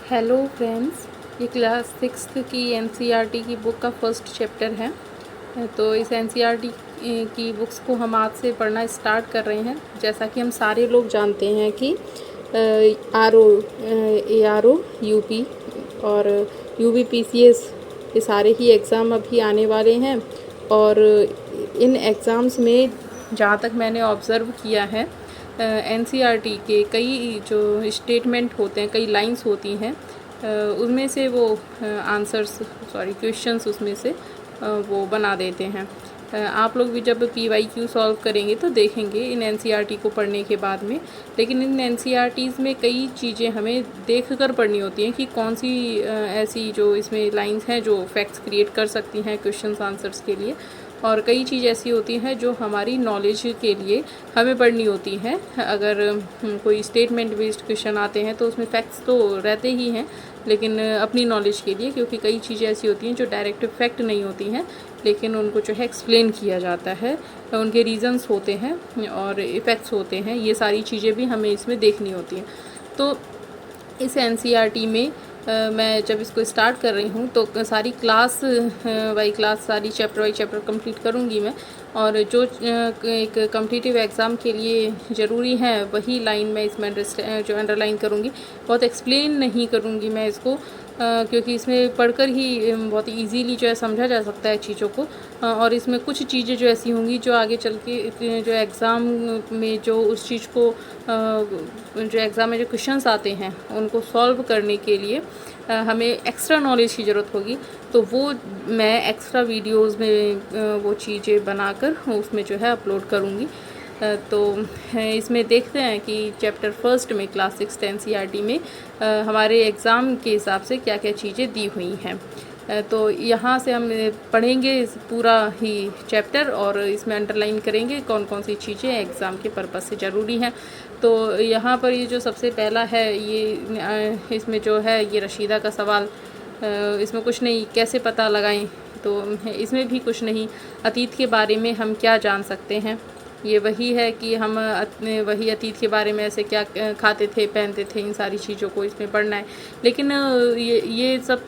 Hello friends, ये class 6 की NCERT की बुक का फर्स्ट चैप्टर है। तो इस एनसीईआरटी की बुक्स को हम आज से पढ़ना स्टार्ट कर रहे हैं। जैसा कि हम सारे लोग जानते हैं कि ARO यूपी और UBPCS ये सारे ही एग्ज़ाम अभी आने वाले हैं। और इन एग्ज़ाम्स में जहाँ तक मैंने ऑब्ज़र्व किया है, एनसीईआरटी के कई जो स्टेटमेंट होते हैं, कई लाइंस होती हैं, उनमें से वो क्वेश्चंस उसमें से वो बना देते हैं। आप लोग भी जब PYQ सॉल्व करेंगे तो देखेंगे इन एनसीईआरटी को पढ़ने के बाद में। लेकिन इन एनसीईआरटीज़ में कई चीज़ें हमें देख कर पढ़नी होती हैं कि कौन सी ऐसी जो इसमें लाइंस हैं जो फैक्ट्स क्रिएट कर सकती हैं क्वेश्चंस आंसर्स के लिए, और कई चीज़ ऐसी होती हैं जो हमारी नॉलेज के लिए हमें पढ़नी होती हैं। अगर कोई स्टेटमेंट बेस्ड क्वेश्चन आते हैं तो उसमें फैक्ट्स तो रहते ही हैं, लेकिन अपनी नॉलेज के लिए, क्योंकि कई चीज़ें ऐसी होती हैं जो डायरेक्ट फैक्ट नहीं होती हैं, लेकिन उनको जो है एक्सप्लेन किया जाता है, उनके रीज़न्स होते हैं और इफ़ेक्ट्स होते हैं। ये सारी चीज़ें भी हमें इसमें देखनी होती हैं। तो इस एनसीईआरटी में मैं जब इसको स्टार्ट कर रही हूँ तो सारी क्लास बाई क्लास, सारी चैप्टर बाई चैप्टर कंप्लीट करूँगी मैं। और जो एक कॉम्पिटिटिव एग्ज़ाम के लिए ज़रूरी है वही लाइन मैं इसमें जो अंडरलाइन करूँगी। बहुत एक्सप्लेन नहीं करूँगी मैं इसको, क्योंकि इसमें पढ़कर ही बहुत ईजीली जो है समझा जा सकता है चीज़ों को। और इसमें कुछ चीज़ें जो ऐसी होंगी जो आगे चल के जो एग्ज़ाम में जो उस चीज़ को जो एग्ज़ाम में जो क्वेश्चंस आते हैं उनको सॉल्व करने के लिए हमें एक्स्ट्रा नॉलेज की ज़रूरत होगी। तो वो मैं एक्स्ट्रा वीडियोस में वो चीज़ें बनाकर उसमें जो है अपलोड करूँगी। तो इसमें देखते हैं कि चैप्टर फर्स्ट में क्लास 6 एनसीईआरटी में हमारे एग्ज़ाम के हिसाब से क्या क्या चीज़ें दी हुई हैं। तो यहाँ से हम पढ़ेंगे पूरा ही चैप्टर और इसमें अंडरलाइन करेंगे कौन कौन सी चीज़ें एग्ज़ाम के पर्पज़ से ज़रूरी हैं। तो यहाँ पर ये जो सबसे पहला है, ये इसमें जो है ये रशीदा का सवाल, इसमें कुछ नहीं, कैसे पता लगाएं? तो इसमें भी कुछ नहीं, अतीत के बारे में हम क्या जान सकते हैं। ये वही है कि हम वही अतीत के बारे में ऐसे क्या खाते थे, पहनते थे, इन सारी चीज़ों को इसमें पढ़ना है। लेकिन ये सब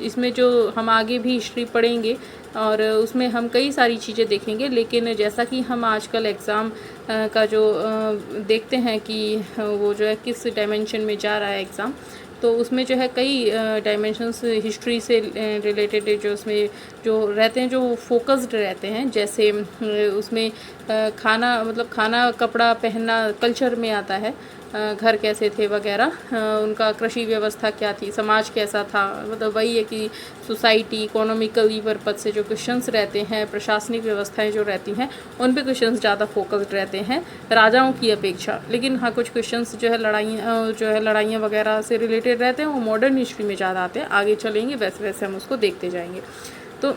इसमें जो हम आगे भी हिस्ट्री पढ़ेंगे और उसमें हम कई सारी चीज़ें देखेंगे। लेकिन जैसा कि हम आजकल एग्ज़ाम का जो देखते हैं कि वो जो है किस डायमेंशन में जा रहा है एग्ज़ाम, तो उसमें जो है कई डायमेंशंस हिस्ट्री से रिलेटेड जो उसमें जो रहते हैं, जो फोकस्ड रहते हैं। जैसे उसमें खाना, मतलब खाना, कपड़ा पहनना कल्चर में आता है, घर कैसे थे वगैरह, उनका कृषि व्यवस्था क्या थी, समाज कैसा था, मतलब वही है कि सोसाइटी, इकोनॉमिकली पर्पज से जो क्वेश्चंस रहते हैं, प्रशासनिक व्यवस्थाएं जो रहती हैं उन पे क्वेश्चंस ज़्यादा फोकस्ड रहते हैं राजाओं की अपेक्षा। लेकिन हाँ, कुछ क्वेश्चंस जो है लड़ाइयाँ वगैरह से रिलेटेड रहते हैं, वो मॉडर्न हिस्ट्री में ज़्यादा आते हैं। आगे चलेंगे वैसे वैसे हम उसको देखते जाएंगे। तो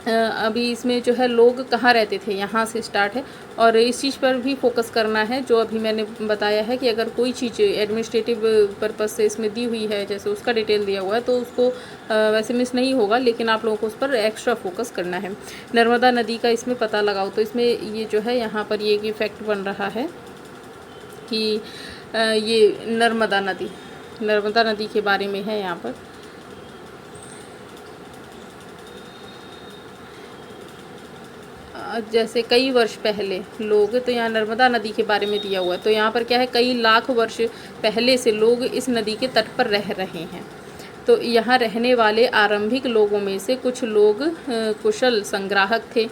अभी इसमें जो है लोग कहाँ रहते थे, यहाँ से स्टार्ट है। और इस चीज़ पर भी फोकस करना है जो अभी मैंने बताया है कि अगर कोई चीज़ एडमिनिस्ट्रेटिव पर्पस से इसमें दी हुई है, जैसे उसका डिटेल दिया हुआ है, तो उसको वैसे मिस नहीं होगा, लेकिन आप लोगों को उस पर एक्स्ट्रा फोकस करना है। नर्मदा नदी का इसमें पता लगाओ, तो इसमें ये जो है यहाँ पर ये फैक्ट बन रहा है कि ये नर्मदा नदी के बारे में है यहाँ पर। जैसे कई वर्ष पहले लोग, तो यहाँ नर्मदा नदी के बारे में दिया हुआ है। तो यहाँ पर क्या है, कई लाख वर्ष पहले से लोग इस नदी के तट पर रह रहे हैं। तो यहाँ रहने वाले आरंभिक लोगों में से कुछ लोग कुशल संग्राहक थे,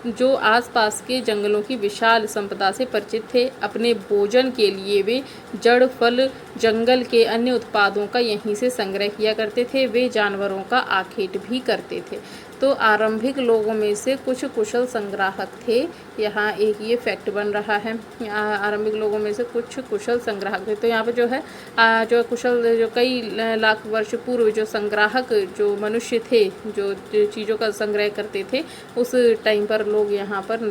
जो आसपास के जंगलों की विशाल संपदा से परिचित थे। अपने भोजन के लिए वे जड़, फल, जंगल के अन्य उत्पादों का यहीं से संग्रह किया करते थे। वे जानवरों का आखेट भी करते थे। तो आरंभिक लोगों में से कुछ कुशल संग्राहक थे, यहाँ एक ये फैक्ट बन रहा है। आरंभिक लोगों में से कुछ कुशल संग्राहक थे, तो यहाँ पे जो है जो कुशल, जो कई लाख वर्ष पूर्व जो संग्राहक जो मनुष्य थे, जो चीज़ों का संग्रह करते थे, उस टाइम पर लोग यहाँ पर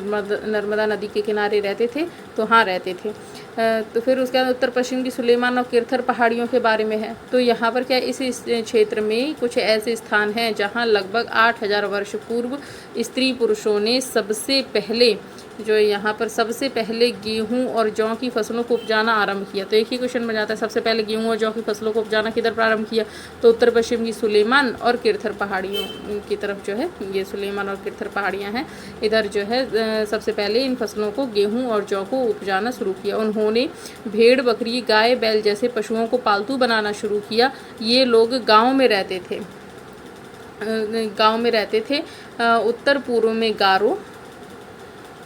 नर्मदा नदी के किनारे रहते थे। तो हाँ, रहते थे। तो फिर उसके बाद उत्तर पश्चिम की सुलेमान और किरथर पहाड़ियों के बारे में है। तो यहाँ पर क्या इस क्षेत्र में कुछ ऐसे स्थान हैं जहाँ लगभग 8000 वर्ष पूर्व स्त्री पुरुषों ने सबसे पहले जो यहाँ पर सबसे पहले गेहूं और जौ की फसलों को उपजाना आरंभ किया। तो एक ही क्वेश्चन बन जाता है, सबसे पहले गेहूं और जौ की फसलों को उपजाना किधर प्रारंभ किया? तो उत्तर पश्चिम की सुलेमान और किरथर पहाड़ियों की तरफ जो है, ये सुलेमान और किरथर पहाड़ियाँ हैं, इधर जो है सबसे पहले इन फसलों को गेहूँ और जौ को उपजाना शुरू किया। उन्होंने भेड़, बकरी, गाय, बैल जैसे पशुओं को पालतू बनाना शुरू किया। ये लोग गाँव में रहते थे। उत्तर पूर्व में गारो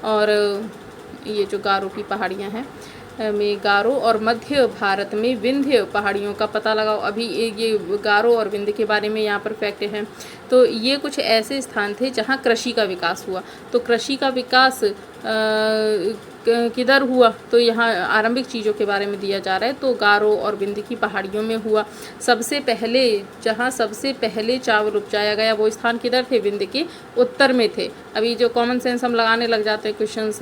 और ये जो गारो की पहाड़ियाँ हैं में गारो और मध्य भारत में विंध्य पहाड़ियों का पता लगाओ। अभी ये गारो और विंध्य के बारे में यहाँ पर फैक्ट हैं। तो ये कुछ ऐसे स्थान थे जहाँ कृषि का विकास हुआ। तो कृषि का विकास किधर हुआ? तो यहाँ आरंभिक चीज़ों के बारे में दिया जा रहा है। तो गारो और विंध्य की पहाड़ियों में हुआ। सबसे पहले जहाँ सबसे पहले चावल उपजाया गया वो स्थान किधर थे? विंध्य के उत्तर में थे। अभी जो कॉमन सेंस हम लगाने लग जाते हैं क्वेश्चंस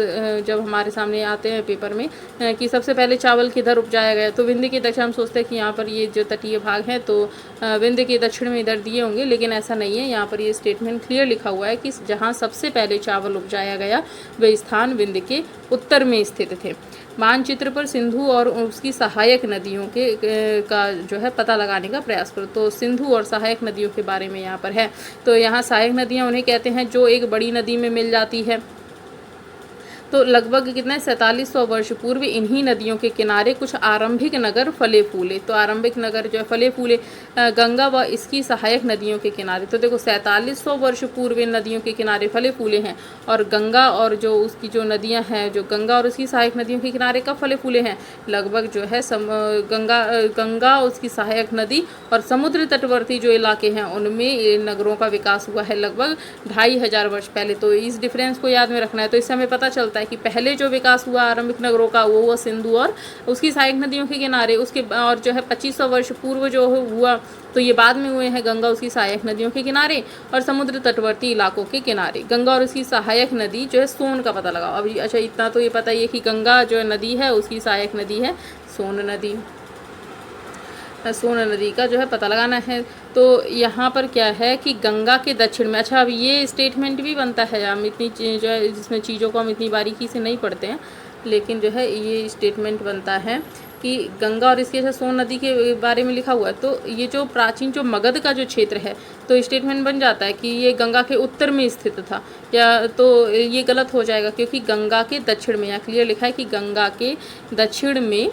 जब हमारे सामने आते हैं पेपर में कि सबसे पहले चावल किधर उपजाया गया, तो विंध्य के दक्षिण हम सोचते हैं कि यहाँ पर ये जो तटीय भाग है तो विंध्य के दक्षिण में इधर दिए होंगे, लेकिन ऐसा नहीं है। यहाँ पर ये स्टेटमेंट क्लियर लिखा हुआ है कि जहाँ सबसे पहले चावल उपजाया गया वह स्थान विंध्य के उत्तर में स्थित थे। मानचित्र पर सिंधु और उसकी सहायक नदियों का जो है पता लगाने का प्रयास करो। तो सिंधु और सहायक नदियों के बारे में यहाँ पर है। तो यहाँ सहायक नदियाँ उन्हें कहते हैं जो एक बड़ी नदी में मिल जाती है। तो लगभग कितना 4700 वर्ष पूर्व इन्हीं नदियों के किनारे कुछ आरंभिक नगर फले फूले। तो आरंभिक नगर जो है फले फूले गंगा व इसकी सहायक नदियों के किनारे। तो देखो 4700 वर्ष पूर्व इन नदियों के किनारे फले फूले हैं, और गंगा और जो उसकी जो नदियां हैं, जो गंगा और उसकी सहायक नदियों के किनारे कब फले फूले हैं? लगभग जो है गंगा उसकी सहायक नदी और समुद्र तटवर्ती जो इलाके हैं उनमें नगरों का विकास हुआ है लगभग 2500 वर्ष पहले। तो इस डिफरेंस को याद में रखना है। तो इससे हमें पता चलता है कि पहले जो विकास हुआ आरंभिक नगरों का वो हुआ सिंधु और उसकी सहायक नदियों के किनारे। उसके और जो है 2500 वर्ष पूर्व जो हुआ तो ये बाद में हुए हैं गंगा उसकी सहायक नदियों के किनारे और समुद्र तटवर्ती इलाकों के किनारे। गंगा और उसकी सहायक नदी जो है सोन का पता लगाओ। अभी अच्छा इतना तो ये पता ही है कि गंगा जो नदी है उसकी सहायक नदी है सोन नदी। सोन नदी का जो है पता लगाना है। तो यहाँ पर क्या है कि गंगा के दक्षिण में, अच्छा अब ये स्टेटमेंट भी बनता है, हम इतनी जो है जिसमें चीज़ों को हम इतनी बारीकी से नहीं पढ़ते हैं, लेकिन जो है ये स्टेटमेंट बनता है कि गंगा और इसके सोन नदी के बारे में लिखा हुआ है। तो ये जो प्राचीन जो मगध का जो क्षेत्र है तो स्टेटमेंट बन जाता है कि ये गंगा के उत्तर में स्थित था, या तो ये गलत हो जाएगा क्योंकि गंगा के दक्षिण में, यहाँ क्लियर लिखा है कि गंगा के दक्षिण में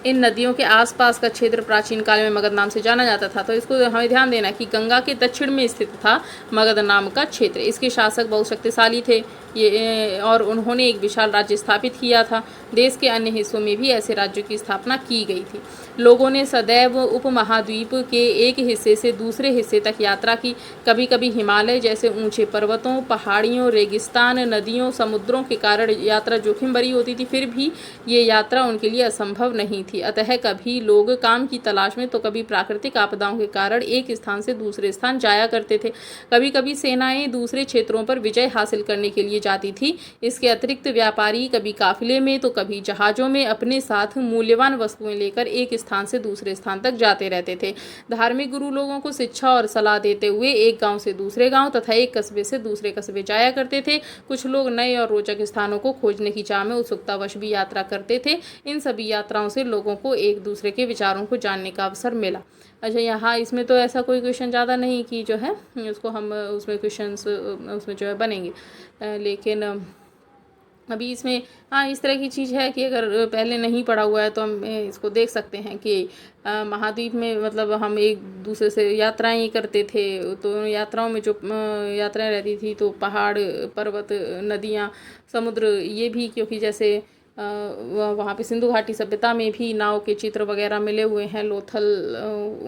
इन नदियों के आसपास का क्षेत्र प्राचीन काल में मगध नाम से जाना जाता था। तो इसको हमें ध्यान देना है कि गंगा के दक्षिण में स्थित था मगध नाम का क्षेत्र। इसके शासक बहुत शक्तिशाली थे ये, और उन्होंने एक विशाल राज्य स्थापित किया था। देश के अन्य हिस्सों में भी ऐसे राज्यों की स्थापना की गई थी। लोगों ने सदैव उपमहाद्वीप के एक हिस्से से दूसरे हिस्से तक यात्रा की। कभी कभी हिमालय जैसे ऊंचे पर्वतों, पहाड़ियों, रेगिस्तान, नदियों, समुद्रों के कारण यात्रा जोखिम भरी होती थी, फिर भी ये यात्रा उनके लिए असंभव नहीं थी। अतः कभी लोग काम की तलाश में तो कभी प्राकृतिक आपदाओं के कारण एक स्थान से दूसरे स्थान जाया करते थे। कभी कभी सेनाएं दूसरे क्षेत्रों पर विजय हासिल करने के लिए जाती थी। इसके अतिरिक्त व्यापारी कभी काफिले में तो कभी जहाजों में अपने साथ मूल्यवान वस्तुएं लेकर एक स्थान से दूसरे स्थान तक जाते रहते थे। धार्मिक गुरु लोगों को शिक्षा और सलाह देते हुए एक गांव से दूसरे गांव तथा एक कस्बे से दूसरे कस्बे जाया करते थे। कुछ लोग नए और रोचक स्थानों को खोजने की चाह में उत्सुकतावश भी यात्रा करते थे। इन सभी यात्राओं से लोगों को एक दूसरे के विचारों को जानने का अवसर मिला। अच्छा यहाँ इसमें तो ऐसा कोई क्वेश्चन ज़्यादा नहीं कि जो है उसको हम उसमें क्वेश्चंस उसमें जो है बनेंगे, लेकिन अभी इसमें हाँ इस तरह की चीज़ है कि अगर पहले नहीं पढ़ा हुआ है तो हम इसको देख सकते हैं कि महाद्वीप में मतलब हम एक दूसरे से यात्राएं करते थे। तो यात्राओं में जो यात्राएं रहती थी तो पहाड़, पर्वत, नदियाँ, समुद्र, ये भी क्योंकि जैसे वहाँ पे सिंधु घाटी सभ्यता में भी नाव के चित्र वगैरह मिले हुए हैं, लोथल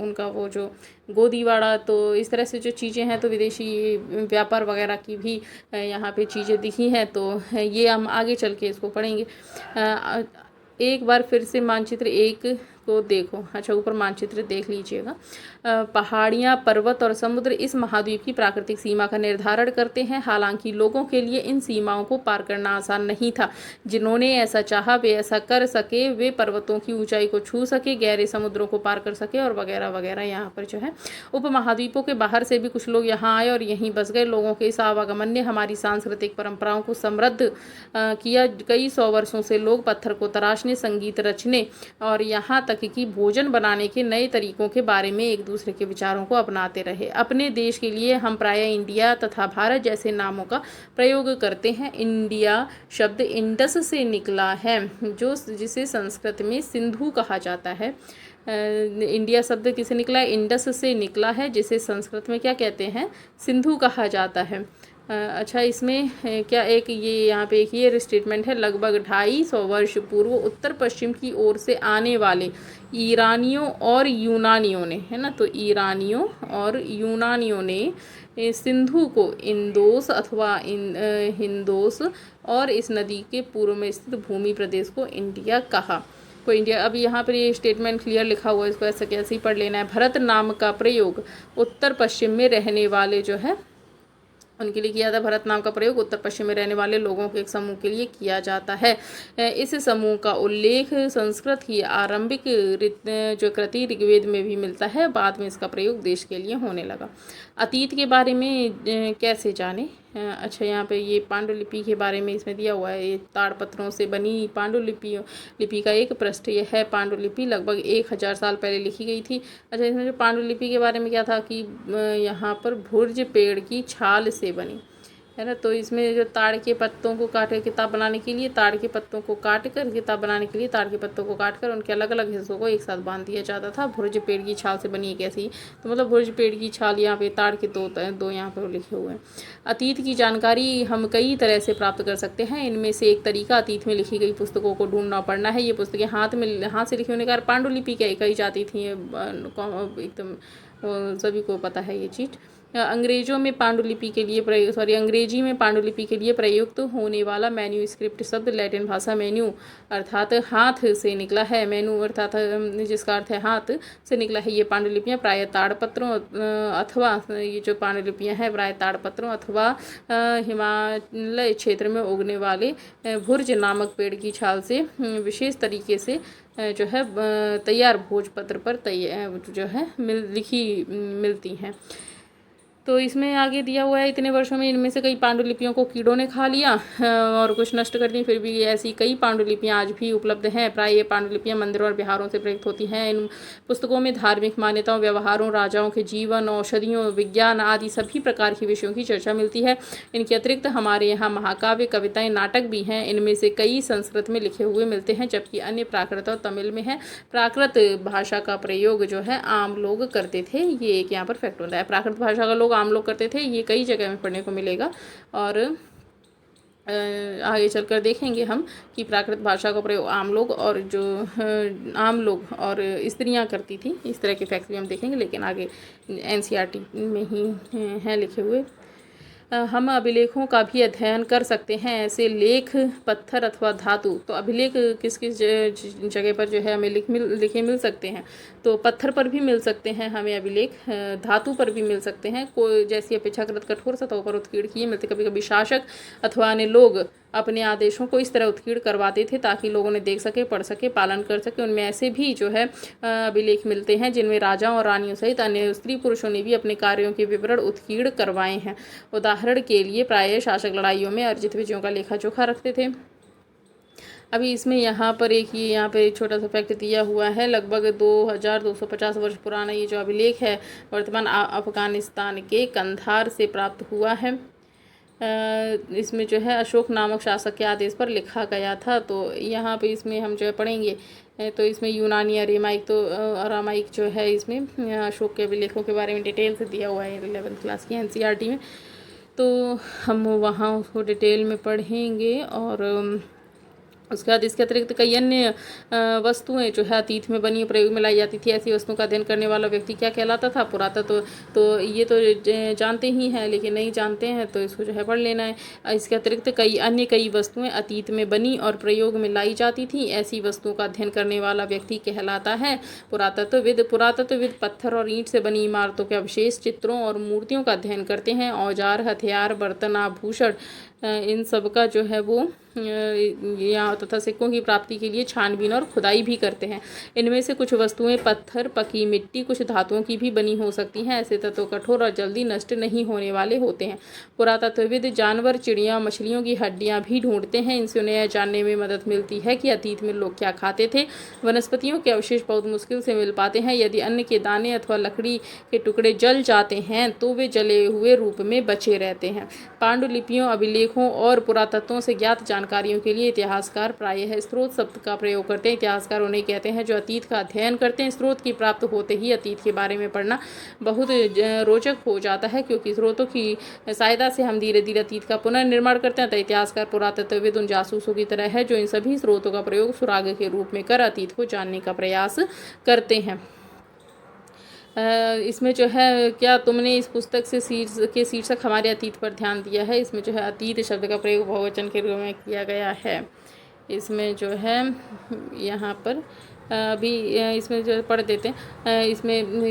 उनका वो जो गोदीवाड़ा, तो इस तरह से जो चीज़ें हैं तो विदेशी व्यापार वगैरह की भी यहाँ पे चीज़ें दिखी हैं। तो ये हम आगे चल के इसको पढ़ेंगे। एक बार फिर से मानचित्र एक को देखो। अच्छा, ऊपर मानचित्र देख लीजिएगा। पहाड़ियाँ, पर्वत और समुद्र इस महाद्वीप की प्राकृतिक सीमा का निर्धारण करते हैं। हालांकि लोगों के लिए इन सीमाओं को पार करना आसान नहीं था। जिन्होंने ऐसा चाहा वे ऐसा कर सके, वे पर्वतों की ऊंचाई को छू सके, गहरे समुद्रों को पार कर सके और वगैरह वगैरह। यहाँ पर जो है उपमहाद्वीपों के बाहर से भी कुछ लोग यहाँ आए और यहीं बस गए। लोगों के इस आवागमन ने हमारी सांस्कृतिक परंपराओं को समृद्ध किया। कई सौ वर्षों से लोग पत्थर को तराशने, संगीत रचने और यहाँ तक कि भोजन बनाने के नए तरीकों के बारे में एक दूसरे के विचारों को अपनाते रहे। अपने देश के लिए हम प्रायः इंडिया तथा भारत जैसे नामों का प्रयोग करते हैं। इंडिया शब्द इंडस से निकला है, जिसे संस्कृत में सिंधु कहा जाता है। इंडिया शब्द किसे निकला है? इंडस से निकला है, जिसे संस्कृत में क्या कहते हैं? सिंधु कहा जाता है। अच्छा, इसमें क्या एक ये यहाँ पे एक ये स्टेटमेंट है, लगभग 250 वर्ष पूर्व उत्तर पश्चिम की ओर से आने वाले ईरानियों और यूनानियों ने, है ना, तो ईरानियों और यूनानियों ने सिंधु को इंदोस अथवा हिंदोस और इस नदी के पूर्व में स्थित भूमि प्रदेश को इंडिया कहा। को इंडिया। अब यहाँ पर ये स्टेटमेंट क्लियर लिखा हुआ है, इसको ऐसा कैसे ही पढ़ लेना है। भरत नाम का प्रयोग उत्तर पश्चिम में रहने वाले जो है उनके लिए किया था। भरत नाम का प्रयोग उत्तर पश्चिम में रहने वाले लोगों के एक समूह के लिए किया जाता है। इस समूह का उल्लेख संस्कृत की आरंभिक जो कृति ऋग्वेद में भी मिलता है। बाद में इसका प्रयोग देश के लिए होने लगा। अतीत के बारे में कैसे जाने? अच्छा, यहाँ पे ये पांडुलिपि के बारे में इसमें दिया हुआ है। ये ताड़पत्रों से बनी पांडुलिपि का एक पृष्ठ ये है। पांडुलिपि लगभग 1000 साल पहले लिखी गई थी। अच्छा, इसमें जो पांडुलिपि के बारे में क्या था कि यहाँ पर भुर्ज पेड़ की छाल से बनी, है ना, तो इसमें जो ताड़ के पत्तों को काट कर किताब बनाने के लिए, ताड़ के पत्तों को काट कर किताब बनाने के लिए ताड़ के पत्तों को काट कर उनके अलग अलग हिस्सों को एक साथ बांध दिया जाता था। भुर्ज पेड़ की छाल से बनी एक ऐसी, तो मतलब भुर्ज पेड़ की छाल, यहाँ पे ताड़ के दो यहाँ पर लिखे हुए हैं। अतीत की जानकारी हम कई तरह से प्राप्त कर सकते हैं। इनमें से एक तरीका अतीत में लिखी गई पुस्तकों को ढूंढना पड़ना है। ये पुस्तकें हाथ से लिखी होने का पांडुलिपि कही जाती थी, एकदम सभी को पता है ये चीज़। अंग्रेजी में पांडुलिपि के लिए प्रयुक्त होने वाला मैन्यूस्क्रिप्ट शब्द लैटिन भाषा मेन्यू अर्थात हाथ से निकला है। मेनू अर्थात जिसका अर्थ है हाथ से निकला है। ये पांडुलिपियाँ प्रायः ताड़पत्रों अथवा ये जो पांडुलिपियाँ हैं प्रायः ताड़पत्रों अथवा हिमालय क्षेत्र में उगने वाले भुर्ज नामक पेड़ की छाल से विशेष तरीके से जो है तैयार भोजपत्र पर जो है मिलती हैं। तो इसमें आगे दिया हुआ है, इतने वर्षों में इनमें से कई पांडुलिपियों को कीड़ों ने खा लिया और कुछ नष्ट कर दी। फिर भी ऐसी कई पांडुलिपियाँ आज भी उपलब्ध हैं। प्राय ये पांडुलिपियाँ मंदिरों और बिहारों से प्रयुक्त होती हैं। इन पुस्तकों में धार्मिक मान्यताओं, व्यवहारों, राजाओं के जीवन, औषधियों, विज्ञान आदि सभी प्रकार के विषयों की चर्चा मिलती है। इनके अतिरिक्त हमारे यहाँ महाकाव्य, कविताएँ, नाटक भी हैं। इनमें से कई संस्कृत में लिखे हुए मिलते हैं, जबकि अन्य प्राकृत और तमिल में है। प्राकृत भाषा का प्रयोग जो है आम लोग करते थे। ये एक यहाँ पर फैक्ट होता है। प्राकृत भाषा का आम लोग करते थे, ये कई जगह में पढ़ने को मिलेगा। और आगे चलकर देखेंगे हम कि प्राकृत भाषा का प्रयोग आम लोग और स्त्रियां करती थी। इस तरह के फैक्ट भी हम देखेंगे, लेकिन आगे NCERT में ही हैं लिखे हुए। हम अभिलेखों का भी अध्ययन कर सकते हैं। ऐसे लेख पत्थर अथवा धातु, तो अभिलेख किस किस जगह पर जो है हमें लिखे मिल सकते हैं? तो पत्थर पर भी मिल सकते हैं हमें अभिलेख, धातु पर भी मिल सकते हैं। कोई जैसी अपेक्षाकृत कठोर सतहों पर उत्कीर्ण किए मिलते। कभी कभी शासक अथवा अन्य लोग अपने आदेशों को इस तरह उत्कीर्ण करवाते थे ताकि लोगों ने देख सके, पढ़ सके, पालन कर सके। उनमें ऐसे भी जो है अभिलेख मिलते हैं जिनमें राजाओं और रानियों सहित अन्य स्त्री पुरुषों ने भी अपने कार्यों के विवरण उत्कीर्ण करवाए हैं। उदाहरण के लिए प्रायः शासक लड़ाइयों में अर्जित विजयों का लेखा जोखा रखते थे। अभी इसमें यहाँ पर एक छोटा सा फैक्ट दिया हुआ है। लगभग 2250 वर्ष पुराना ये जो अभिलेख है वर्तमान अफगानिस्तान के कंधार से प्राप्त हुआ है। इसमें जो है अशोक नामक शासक के आदेश पर लिखा गया था। तो यहाँ पे इसमें हम जो है पढ़ेंगे, तो इसमें यूनानी अरामाइक जो है इसमें अशोक के अभिलेखों के बारे में डिटेल से दिया हुआ है 11th क्लास की NCERT में। तो हम वहाँ उसको डिटेल में पढ़ेंगे और उसके बाद इसके अतिरिक्त कई अन्य वस्तुएं जो है अतीत में बनी प्रयोग में लाई जाती थी। ऐसी वस्तुओं का अध्ययन करने वाला व्यक्ति क्या कहलाता था? पुरातत्व। तो ये तो जानते ही हैं, लेकिन नहीं जानते हैं तो इसको जो है पढ़ लेना है। इसके अतिरिक्त कई वस्तुएं अतीत में बनी और प्रयोग में लाई जाती थी। ऐसी वस्तुओं का अध्ययन करने वाला व्यक्ति कहलाता है पुरातत्वविद। पुरातत्वविद पत्थर और ईंट से बनी इमारतों के अवशेष, चित्रों और मूर्तियों का अध्ययन करते हैं। औजार, हथियार, बर्तन, आभूषण, इन सब का जो है वो यहाँ तथा सिक्कों की प्राप्ति के लिए छानबीन और खुदाई भी करते हैं। इनमें से कुछ वस्तुएं पत्थर, पकी मिट्टी, कुछ धातुओं की भी बनी हो सकती हैं। ऐसे तत्व कठोर और जल्दी नष्ट नहीं होने वाले होते हैं। पुरातत्वविद जानवर, चिड़िया, मछलियों की हड्डियां भी ढूंढते हैं। इनसे उन्हें यह जानने में मदद मिलती है कि अतीत में लोग क्या खाते थे। वनस्पतियों के अवशेष बहुत मुश्किल से मिल पाते हैं। यदि अन्न के दाने अथवा लकड़ी के टुकड़े जल जाते हैं तो वे जले हुए रूप में बचे रहते हैं। पांडुलिपियों, अभिलेखों और पुरातत्वों से ज्ञात जानकारियों के लिए इतिहासकार प्रायः स्रोत शब्द का प्रयोग करते हैं। इतिहासकार उन्हें कहते हैं जो अतीत का अध्ययन करते हैं। स्रोत की प्राप्त होते ही अतीत के बारे में पढ़ना बहुत रोचक हो जाता है, क्योंकि स्रोतों की सहायता से हम धीरे धीरे अतीत का पुनर्निर्माण करते हैं। तो इतिहासकार पुरातत्वविद उन जासूसों की तरह है जो इन सभी स्रोतों का प्रयोग सुराग के रूप में कर अतीत को जानने का प्रयास करते हैं। इसमें जो है क्या तुमने इस पुस्तक से शीर्षक हमारे अतीत पर ध्यान दिया है। इसमें जो है अतीत शब्द का प्रयोग बहुवचन के रूप में किया गया है। इसमें जो है यहाँ पर अभी इसमें जो पढ़ देते हैं, इसमें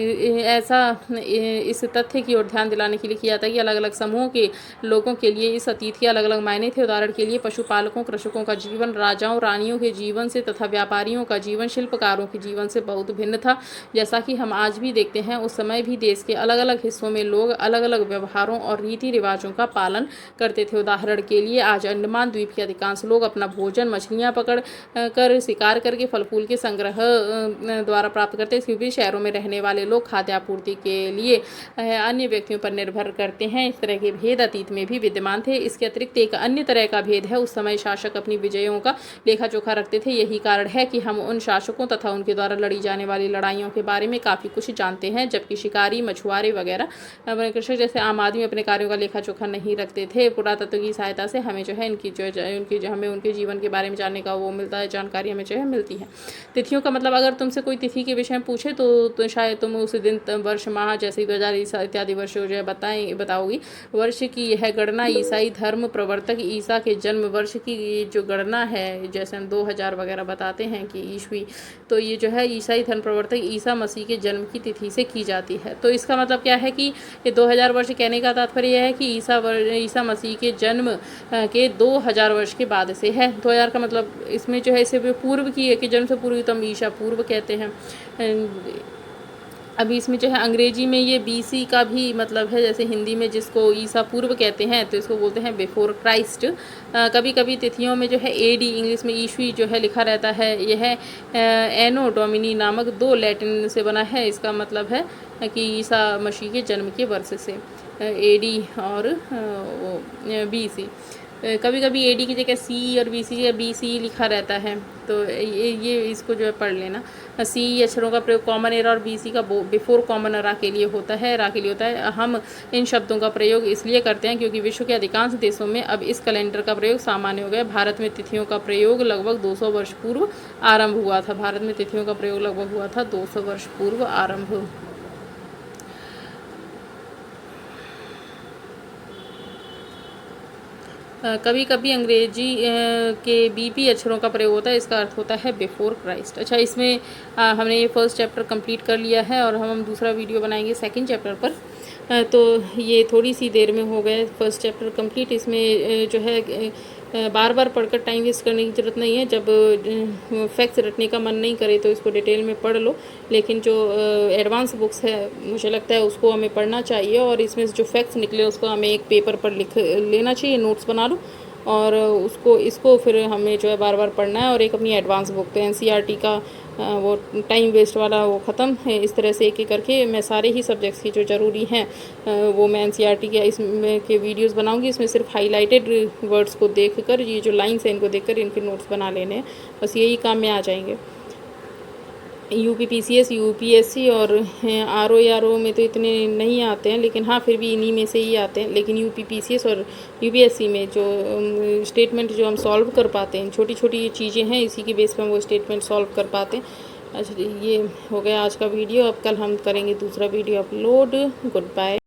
ऐसा इस तथ्य की ओर ध्यान दिलाने के लिए किया था कि अलग अलग समूहों के लोगों के लिए इस अतीत के अलग अलग मायने थे। उदाहरण के लिए पशुपालकों, कृषकों का जीवन राजाओं रानियों के जीवन से तथा व्यापारियों का जीवन शिल्पकारों के जीवन से बहुत भिन्न था। जैसा कि हम आज भी देखते हैं, उस समय भी देश के अलग अलग हिस्सों में लोग अलग अलग व्यवहारों और रीति रिवाजों का पालन करते थे। उदाहरण के लिए आज अंडमान द्वीप के अधिकांश लोग अपना भोजन मछलियाँ पकड़ कर शिकार करके फल फूल के संग्रह द्वारा प्राप्त करते हैं। क्योंकि शहरों में रहने वाले लोग खाद्य आपूर्ति के लिए अन्य व्यक्तियों पर निर्भर करते हैं। इस तरह के भेद अतीत में भी विद्यमान थे। इसके अतिरिक्त एक अन्य तरह का भेद है, उस समय शासक अपनी विजयों का लेखा जोखा रखते थे। यही कारण है कि हम उन शासकों तथा उनके द्वारा लड़ी जाने वाली लड़ाइयों के बारे में काफ़ी कुछ जानते हैं, जबकि शिकारी, मछुआरे वगैरह कृषक जैसे आम आदमी अपने कार्यों का लेखा जोखा नहीं रखते थे। पुरातत्व की सहायता से हमें जो है हमें उनके जीवन के बारे में जानने का वो मिलता है, जानकारी हमें जो है मिलती है। तिथियों का मतलब अगर तुमसे कोई तिथि के विषय में पूछे तो शायद तुम उस दिन वर्ष, माह जैसे 2000 ईसा इत्यादि वर्ष जो है बताओगी। वर्ष की यह गणना ईसाई धर्म प्रवर्तक ईसा के जन्म वर्ष की जो गणना है, जैसे हम 2000 वगैरह बताते हैं कि ईस्वी, तो ये जो है ईसाई धर्म प्रवर्तक ईसा मसीह के जन्म की तिथि से की जाती है। तो इसका मतलब क्या है कि ये 2000 वर्ष कहने का तात्पर्य यह है कि ईसा मसीह के जन्म के 2000 वर्ष के बाद से है। 2000 का मतलब इसमें जो है इसे पूर्व की है कि जन्म से पूर्व, तो हम ईसा पूर्व कहते हैं। अभी इसमें जो है अंग्रेजी में ये BC का भी मतलब है, जैसे हिंदी में जिसको ईसा पूर्व कहते हैं तो इसको बोलते हैं बिफोर क्राइस्ट। कभी कभी तिथियों में जो है AD इंग्लिश में ईस्वी जो है लिखा रहता है। यह एनो डोमिनी नामक 2 लैटिन से बना है। इसका मतलब है कि ईसा मसीह के जन्म के वर्ष से AD और BC। कभी कभी AD की जगह C और BC की जगह BC लिखा रहता है, तो ये इसको जो है पढ़ लेना। C अक्षरों का प्रयोग कॉमन एरा और BC का बिफोर कॉमन एरा के लिए होता है। हम इन शब्दों का प्रयोग इसलिए करते हैं क्योंकि विश्व के अधिकांश देशों में अब इस कैलेंडर का प्रयोग सामान्य हो गया। भारत में तिथियों का प्रयोग लगभग 200 वर्ष पूर्व आरंभ हुआ था। भारत में तिथियों का प्रयोग लगभग हुआ था 200 वर्ष पूर्व आरंभ। कभी कभी अंग्रेजी के BP अक्षरों का प्रयोग होता है, इसका अर्थ होता है बिफोर क्राइस्ट। अच्छा, इसमें हमने ये फर्स्ट चैप्टर कंप्लीट कर लिया है और हम दूसरा वीडियो बनाएंगे सेकंड चैप्टर पर। तो ये थोड़ी सी देर में हो गया फर्स्ट चैप्टर कंप्लीट। इसमें जो है बार बार पढ़कर टाइम वेस्ट करने की ज़रूरत नहीं है। जब फैक्ट्स रटने का मन नहीं करे तो इसको डिटेल में पढ़ लो, लेकिन जो एडवांस बुक्स है मुझे लगता है उसको हमें पढ़ना चाहिए और इसमें जो फैक्ट्स निकले उसको हमें एक पेपर पर लिख लेना चाहिए, नोट्स बना लो और इसको फिर हमें जो है बार बार पढ़ना है। और एक अपनी एडवांस बुक तो NCERT का वो टाइम वेस्ट वाला वो ख़त्म है। इस तरह से एक एक करके मैं सारे ही सब्जेक्ट्स की जो ज़रूरी हैं वो मैं NCERT के इसमें के वीडियोस बनाऊंगी। इसमें सिर्फ हाईलाइटेड वर्ड्स को देखकर, ये जो लाइन्स हैं इनको देखकर इनके नोट्स बना लेने हैं, बस यही काम में आ जाएंगे। यूपी पीसीएस, यूपीएससी और आरओ में तो इतने नहीं आते हैं, लेकिन हाँ फिर भी इन्हीं में से ही आते हैं। लेकिन यूपी पीसीएस और यूपीएससी में जो स्टेटमेंट जो हम सॉल्व कर पाते हैं, छोटी छोटी चीज़ें हैं, इसी की बेस पर हम वो स्टेटमेंट सॉल्व कर पाते हैं। अच्छा, ये हो गया आज का वीडियो। अब कल हम करेंगे दूसरा वीडियो अपलोड। Good bye.